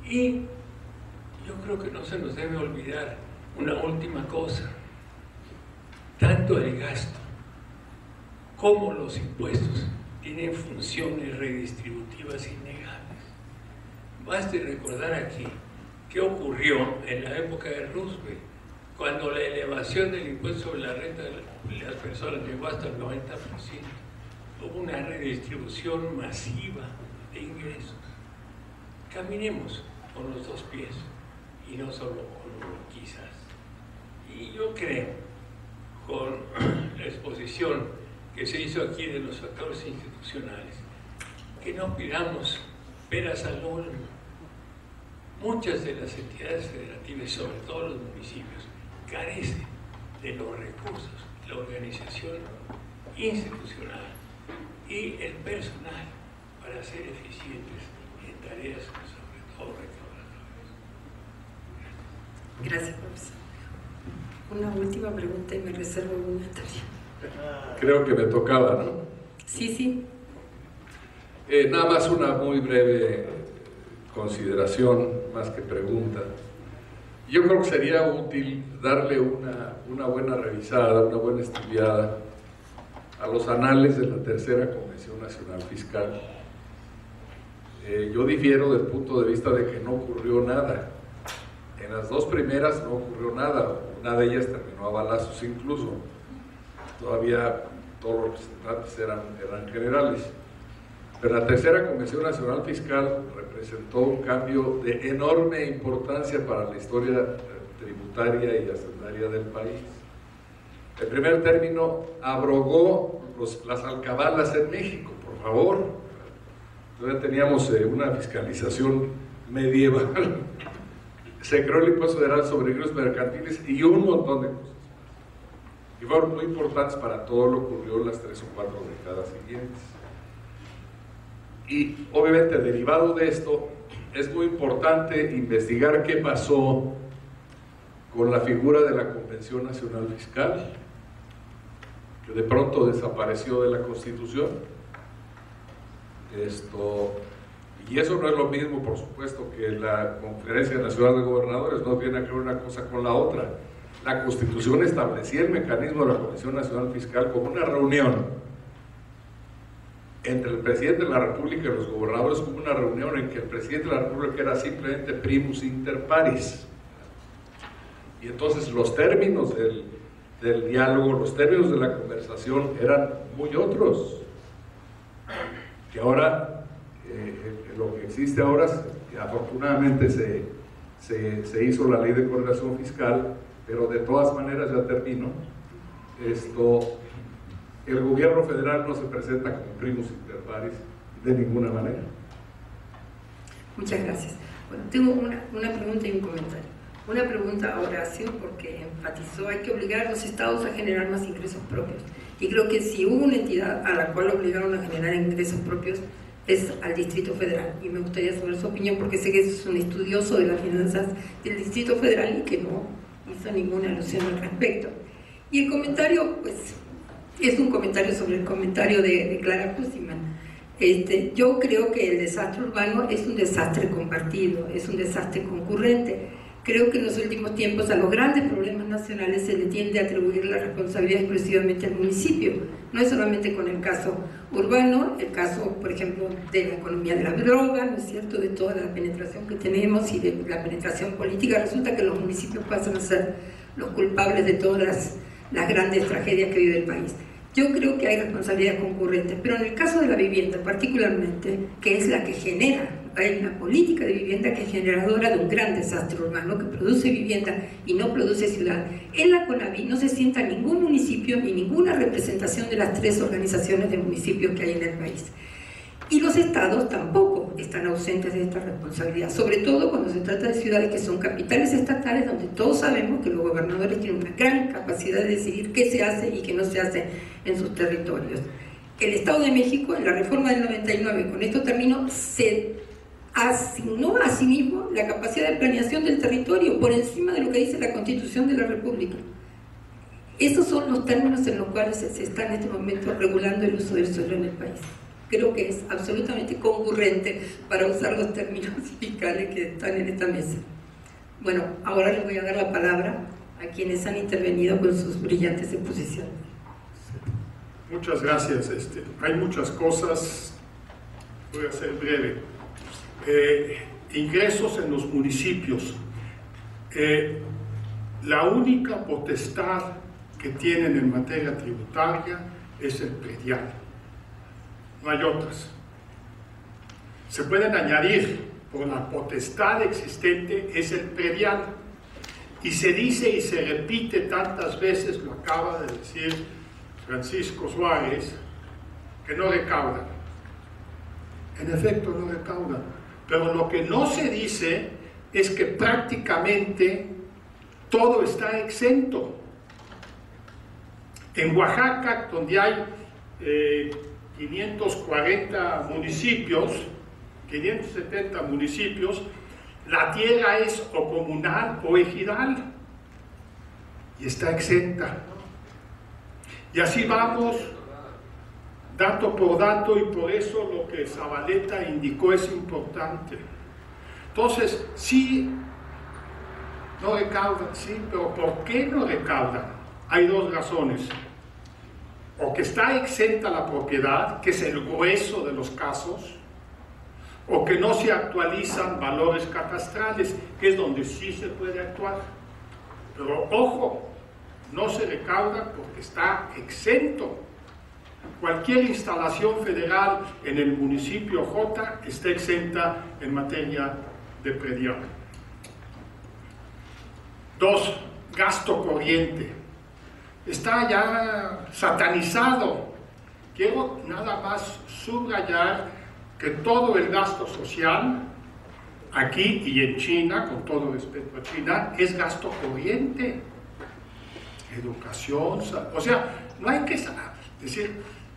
Y yo creo que no se nos debe olvidar una última cosa: tanto el gasto como los impuestos tienen funciones redistributivas innegables. Baste recordar aquí qué ocurrió en la época de Roosevelt, cuando la elevación del impuesto sobre la renta de las personas llegó hasta el 90%, hubo una redistribución masiva de ingresos. Caminemos con los dos pies y no solo con uno, quizás. Y yo creo, con la exposición que se hizo aquí de los factores institucionales, que no pidamos peras al olmo. Muchas de las entidades federativas, sobre todo los municipios, carecen de los recursos, la organización institucional y el personal para ser eficientes en tareas, sobre todo recaudatorias. Gracias, profesor. Una última pregunta y me reservo una tarea. Creo que me tocaba, ¿no? Sí, sí. Nada más una muy breve consideración, más que pregunta. Yo creo que sería útil darle una buena revisada, una buena estudiada a los anales de la tercera Convención Nacional Fiscal. Yo difiero del punto de vista de que no ocurrió nada. En las dos primeras no ocurrió nada, una de ellas terminó a balazos incluso. Todavía todos los representantes eran generales. Pero la tercera Convención Nacional Fiscal representó un cambio de enorme importancia para la historia tributaria y hacendaria del país. En primer término, abrogó las alcabalas en México, por favor. Todavía teníamos una fiscalización medieval. Se creó el impuesto federal sobre ingresos mercantiles y un montón de cosas. Y fueron muy importantes para todo lo que ocurrió en las 3 o 4 décadas siguientes. Y obviamente derivado de esto es muy importante investigar qué pasó con la figura de la Convención Nacional Fiscal, que de pronto desapareció de la Constitución. Y eso no es lo mismo, por supuesto, que la Conferencia Nacional de Gobernadores, no tiene que ver una cosa con la otra. La Constitución establecía el mecanismo de la Comisión Nacional Fiscal como una reunión entre el presidente de la República y los gobernadores, como una reunión en que el presidente de la República era simplemente primus inter pares. Y entonces los términos del diálogo, los términos de la conversación eran muy otros. Que ahora, lo que existe ahora, afortunadamente se hizo la ley de coordinación fiscal, pero de todas maneras, ya termino, el gobierno federal no se presenta como primus inter pares de ninguna manera. Muchas gracias. Bueno, tengo una pregunta y un comentario. Una pregunta a Horacio, porque enfatizó, hay que obligar a los estados a generar más ingresos propios. Y creo que si hubo una entidad a la cual obligaron a generar ingresos propios, es al Distrito Federal. Y me gustaría saber su opinión, porque sé que es un estudioso de las finanzas del Distrito Federal y que no hizo ninguna alusión al respecto. Y el comentario, pues, es un comentario sobre el comentario de Clara Kuziman. Yo creo que el desastre urbano es un desastre compartido, es un desastre concurrente. Creo que en los últimos tiempos a los grandes problemas nacionales se le tiende a atribuir la responsabilidad exclusivamente al municipio. No es solamente con el caso urbano, el caso, por ejemplo, de la economía de la droga, ¿no es cierto?, de toda la penetración que tenemos y de la penetración política. Resulta que los municipios pasan a ser los culpables de todas las grandes tragedias que vive el país. Yo creo que hay responsabilidades concurrentes, pero en el caso de la vivienda particularmente, que es la que genera, hay una política de vivienda que es generadora de un gran desastre urbano, que produce vivienda y no produce ciudad. En la CONAVI no se sienta ningún municipio ni ninguna representación de las 3 organizaciones de municipios que hay en el país. Y los estados tampoco están ausentes de esta responsabilidad, sobre todo cuando se trata de ciudades que son capitales estatales, donde todos sabemos que los gobernadores tienen una gran capacidad de decidir qué se hace y qué no se hace en sus territorios. El Estado de México, en la reforma del 99, con esto termino, se asignó a sí mismo la capacidad de planeación del territorio por encima de lo que dice la Constitución de la República. Esos son los términos en los cuales se está en este momento regulando el uso del suelo en el país. Creo que es absolutamente concurrente para usar los términos fiscales que están en esta mesa. Bueno, ahora les voy a dar la palabra a quienes han intervenido con sus brillantes exposiciones. Muchas gracias. Hay muchas cosas, voy a ser breve. Ingresos en los municipios. La única potestad que tienen en materia tributaria es el predial. No hay otras. Se pueden añadir, por la potestad existente es el predial. Y se dice y se repite tantas veces, lo acaba de decir Francisco Suárez, que no recaudan. En efecto, no recaudan. Pero lo que no se dice es que prácticamente todo está exento. En Oaxaca, donde hay 540 municipios, 570 municipios, la tierra es o comunal o ejidal y está exenta. Y así vamos, dato por dato, y por eso lo que Zavaleta indicó es importante. Entonces, sí, no recaudan, sí, pero ¿por qué no recaudan? Hay 2 razones. O que está exenta la propiedad, que es el grueso de los casos, o que no se actualizan valores catastrales, que es donde sí se puede actuar. Pero ojo, no se recauda porque está exento. Cualquier instalación federal en el municipio J está exenta en materia de predial. 2, gasto corriente. Está ya satanizado. Quiero nada más subrayar que todo el gasto social, aquí y en China, con todo respeto a China, es gasto corriente. Educación, o sea, no hay que decir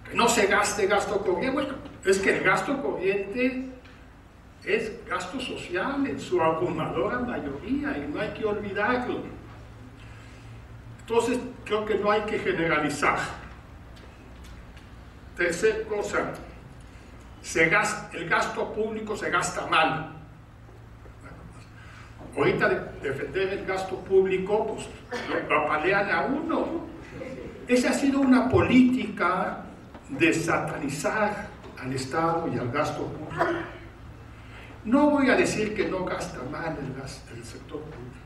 que no se gaste gasto corriente. Bueno, es que el gasto corriente es gasto social en su abrumadora mayoría y no hay que olvidarlo. Entonces, creo que no hay que generalizar. Tercer cosa, el gasto público se gasta mal. Ahorita defender el gasto público, pues lo apalean a uno. Esa ha sido una política de satanizar al Estado y al gasto público. No voy a decir que no gasta mal el sector público,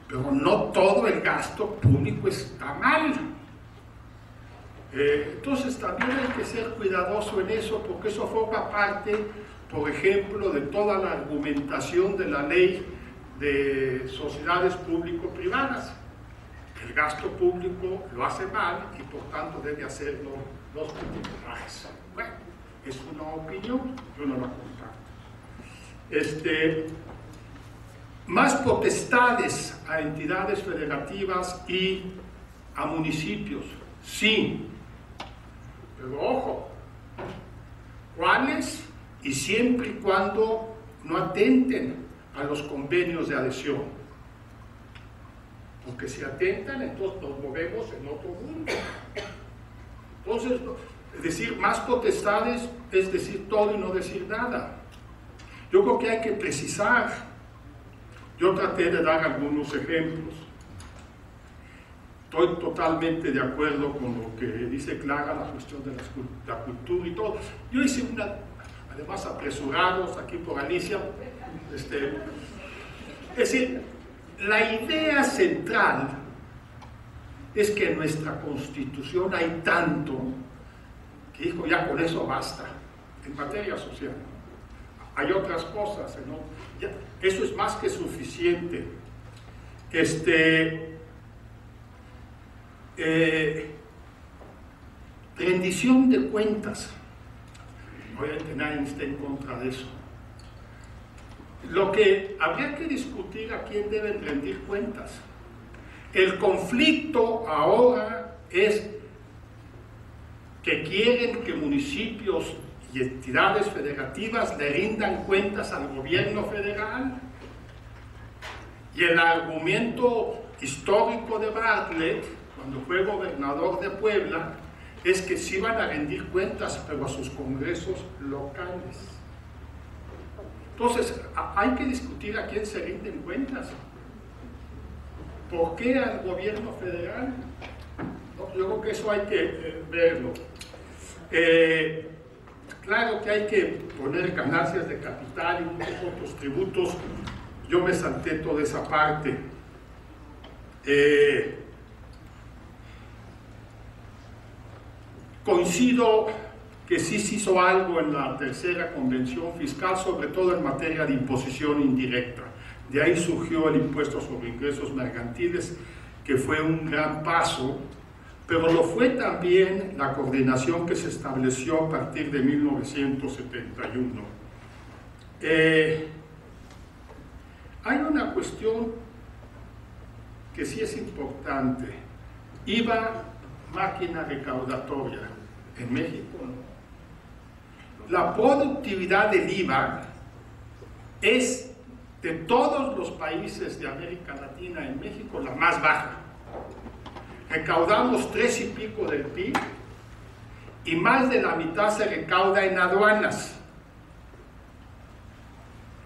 pero no todo el gasto público está mal. Entonces también hay que ser cuidadoso en eso, porque eso forma parte, por ejemplo, de toda la argumentación de la ley de sociedades público-privadas. El gasto público lo hace mal y por tanto debe hacerlo los particulares. Bueno, es una opinión, yo no la comparto. Más potestades a entidades federativas y a municipios, sí, pero ojo, ¿cuáles? Y siempre y cuando no atenten a los convenios de adhesión, porque si atentan, entonces nos movemos en otro mundo. Entonces, es decir, más potestades es decir todo y no decir nada. Yo creo que hay que precisar. Yo traté de dar algunos ejemplos. Estoy totalmente de acuerdo con lo que dice Clara, la cuestión de la cultura y todo. Yo hice una, además apresurados aquí por Alicia, es decir, la idea central es que en nuestra Constitución hay tanto que dijo, ya con eso basta, en materia social. Hay otras cosas, ¿no? Ya, eso es más que suficiente. Rendición de cuentas. Obviamente nadie está en contra de eso. Lo que habría que discutir a quién deben rendir cuentas. El conflicto ahora es que quieren que municipios y entidades federativas le rindan cuentas al gobierno federal. Y el argumento histórico de Bartlett, cuando fue gobernador de Puebla, es que sí van a rendir cuentas, pero a sus congresos locales. Entonces, hay que discutir a quién se rinden cuentas. ¿Por qué al gobierno federal? No, yo creo que eso hay que verlo. Claro que hay que poner ganancias de capital y muchos otros tributos. Yo me salté toda esa parte. Coincido que sí se hizo algo en la tercera convención fiscal, sobre todo en materia de imposición indirecta. De ahí surgió el impuesto sobre ingresos mercantiles, que fue un gran paso, pero lo fue también la coordinación que se estableció a partir de 1971. Hay una cuestión que sí es importante. IVA, máquina recaudatoria. En México, ¿no? La productividad del IVA es, de todos los países de América Latina, en México, la más baja. Recaudamos 3 y pico del PIB y más de la mitad se recauda en aduanas.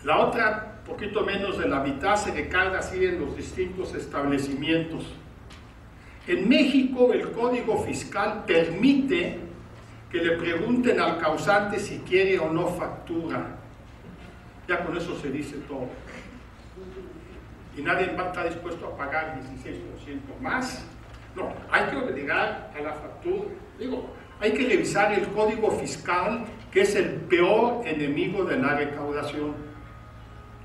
La otra, poquito menos de la mitad, se recauda así en los distintos establecimientos. En México, el Código Fiscal permite que le pregunten al causante si quiere o no factura. Ya con eso se dice todo. Y nadie está dispuesto a pagar 16% más. No, hay que obligar a la factura. Digo, hay que revisar el Código Fiscal, que es el peor enemigo de la recaudación.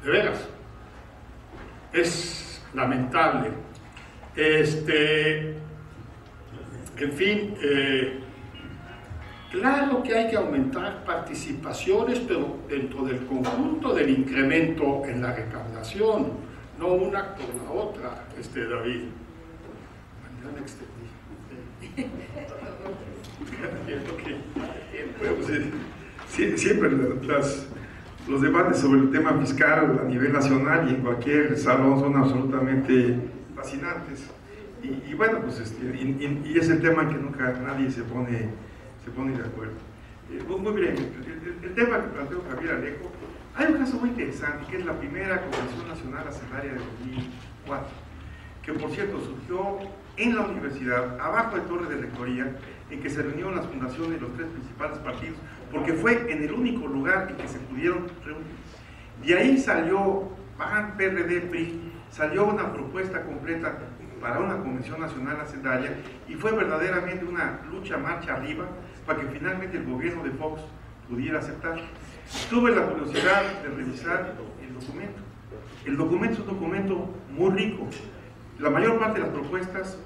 De veras. Es lamentable. En fin, claro que hay que aumentar participaciones, pero dentro del conjunto del incremento en la recaudación, no una por la otra, David. Ya me extendí. Siempre los debates sobre el tema fiscal a nivel nacional y en cualquier salón son absolutamente fascinantes. Y bueno, pues y es el tema que nunca nadie se pone se pone de acuerdo. Muy breve, el tema que planteó Javier Alejo, hay un caso muy interesante que es la primera Convención Nacional Hacendaria de 2004, que por cierto surgió en la universidad, abajo de Torre de Rectoría, en que se reunieron las fundaciones de los tres principales partidos, porque fue en el único lugar en que se pudieron reunir. De ahí salió, PAN, PRD, PRI, salió una propuesta completa para una Convención Nacional Hacendaria y fue verdaderamente una lucha marcha arriba para que finalmente el gobierno de Fox pudiera aceptar. Tuve la curiosidad de revisar el documento. El documento es un documento muy rico. La mayor parte de las propuestas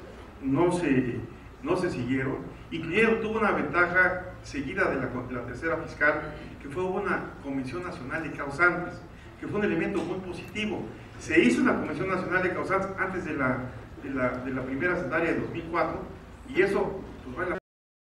no se siguieron y tuvo una ventaja seguida de la tercera fiscal, que fue una Convención Nacional de Causantes, que fue un elemento muy positivo. Se hizo una Convención Nacional de Causantes antes de la primera hacendaria de 2004 y eso pues, vale la